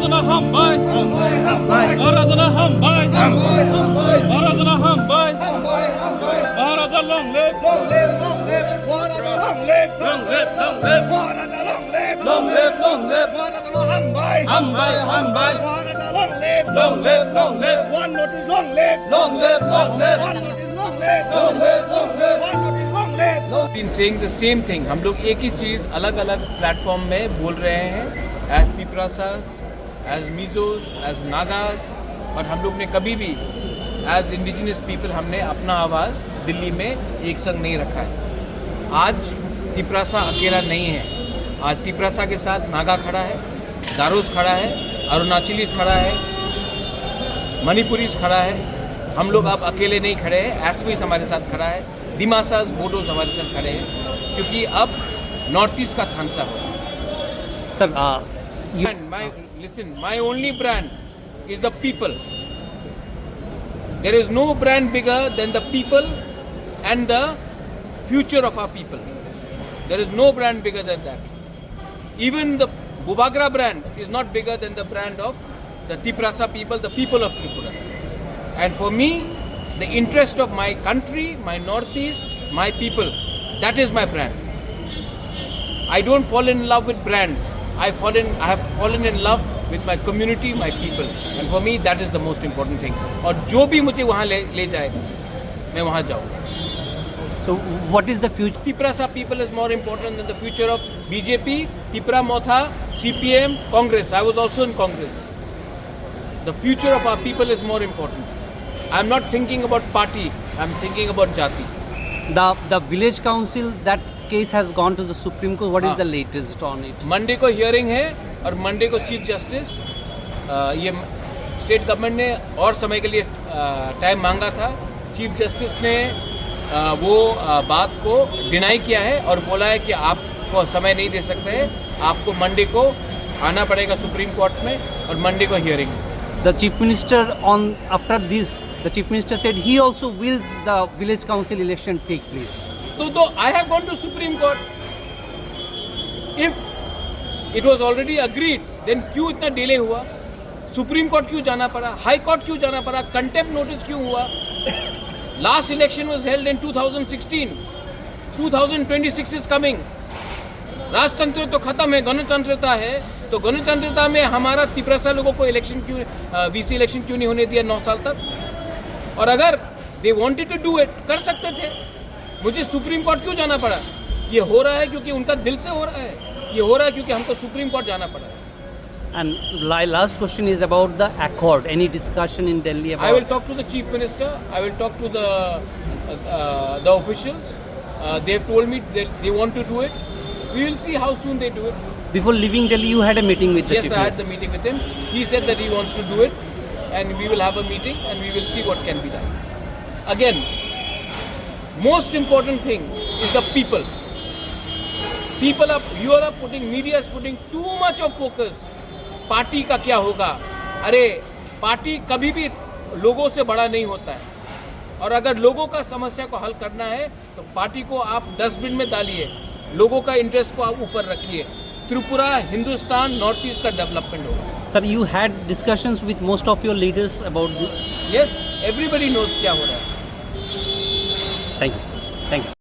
Arazana hambay, Arazana hambay, Arazana hambay, Arazana long live, long live, long live, long live, long live, long live, long live, long live, Arazana hambay, hambay, hambay, Arazana long live, long live, long live, one notice long live, long live, long live, one notice long live, long live, long live, one notice long live. Been saying the same thing. हम लोग एक ही चीज़ अलग अलग platform में बोल रहे हैं, as Tiprasas, as Mizos, as Nagas, और हम लोग ने कभी भी as indigenous people हमने अपना आवाज़ दिल्ली में एक संग नहीं रखा है। आज तिपरासा अकेला नहीं है, आज तिपरासा के साथ नागा खड़ा है, गारोस खड़ा है, अरुणाचलीस खड़ा है, मणिपुरीस खड़ा है। हम लोग अब अकेले नहीं खड़े हैं, एसपीस हमारे साथ खड़ा है, दिमासास बोडोज हमारे साथ खड़े हैं, क्योंकि अब नॉर्थ ईस्ट का थानसा हो। Sir my only brand is the people. There is no brand bigger than the people and the future of our people. There is no brand bigger than that. Even the Bubagra brand is not bigger than the brand of the Tiprasa people, the people of Tripura. And for me, the interest of my country, my northeast, my people, that is my brand. I don't fall in love with brands. I have fallen in love with my community, my people. And for me, that is the most important thing. और जो भी मुझे वहाँ ले जाएगा, मैं वहाँ जाऊँगा. So what is the future? Tiprasa people is more important than the future of BJP, Tipra Motha, CPM, Congress. I was also in Congress. The future of our people is more important. I am not thinking about party. I am thinking about jati. The village council, that case has gone to the Supreme Court. What is the latest on it? Monday को hearing है और Monday को chief justice ये state government ने और समय के लिए टाइम मांगा था. चीफ जस्टिस ने वो बात को डिनाई किया है और बोला है कि आपको समय नहीं दे सकते हैं, आपको मंडे को आना पड़ेगा सुप्रीम कोर्ट में और मंडे को hearing. The chief minister after this, the chief minister said he also wills the village council election take place. So I have gone to Supreme Court. If it was already agreed, then क्यों इतना delay हुआ? Supreme court क्यों जाना पड़ा? High court क्यों जाना पड़ा? Contempt notice क्यों हुआ? Last election was held in 2016. 2026 is coming. राजतंत्र तो खत्म है, गणतंत्रता है. तो गणतंत्रता में हमारा तिपरासा लोगों को इलेक्शन क्यों, वीसी इलेक्शन क्यों नहीं होने दिया 9 साल तक? और अगर they wanted to do it, कर सकते थे. मुझे सुप्रीम कोर्ट क्यों जाना पड़ा? ये हो रहा है क्योंकि उनका दिल से हो रहा है. ये हो रहा है क्योंकि हमको सुप्रीम कोर्ट जाना पड़ा. And last question is about the accord. Any discussion in Delhi about? I will talk to the chief minister. I will talk to the officials. They have told me that they want to do it. We will see how soon they do it. Before leaving Delhi, you had a meeting with the chief Yes, I had the meeting with him. He said that he wants to do it, and we will have a meeting, and we will see what can be done. Again, most important thing is the people. Media is putting too much of focus. Party का क्या होगा? अरे party कभी भी लोगों से बड़ा नहीं होता है. और अगर लोगों का समस्या को हल करना है तो पार्टी को आप डस्टबिन में डालिए, लोगों का इंटरेस्ट को आप ऊपर रखिए. त्रिपुरा, हिंदुस्तान, नॉर्थ ईस्ट का डेवलपमेंट होगा. Sir, you had discussions with most of your leaders about this? Yes, everybody knows क्या हो रहा है. Thank you, sir. Thank you.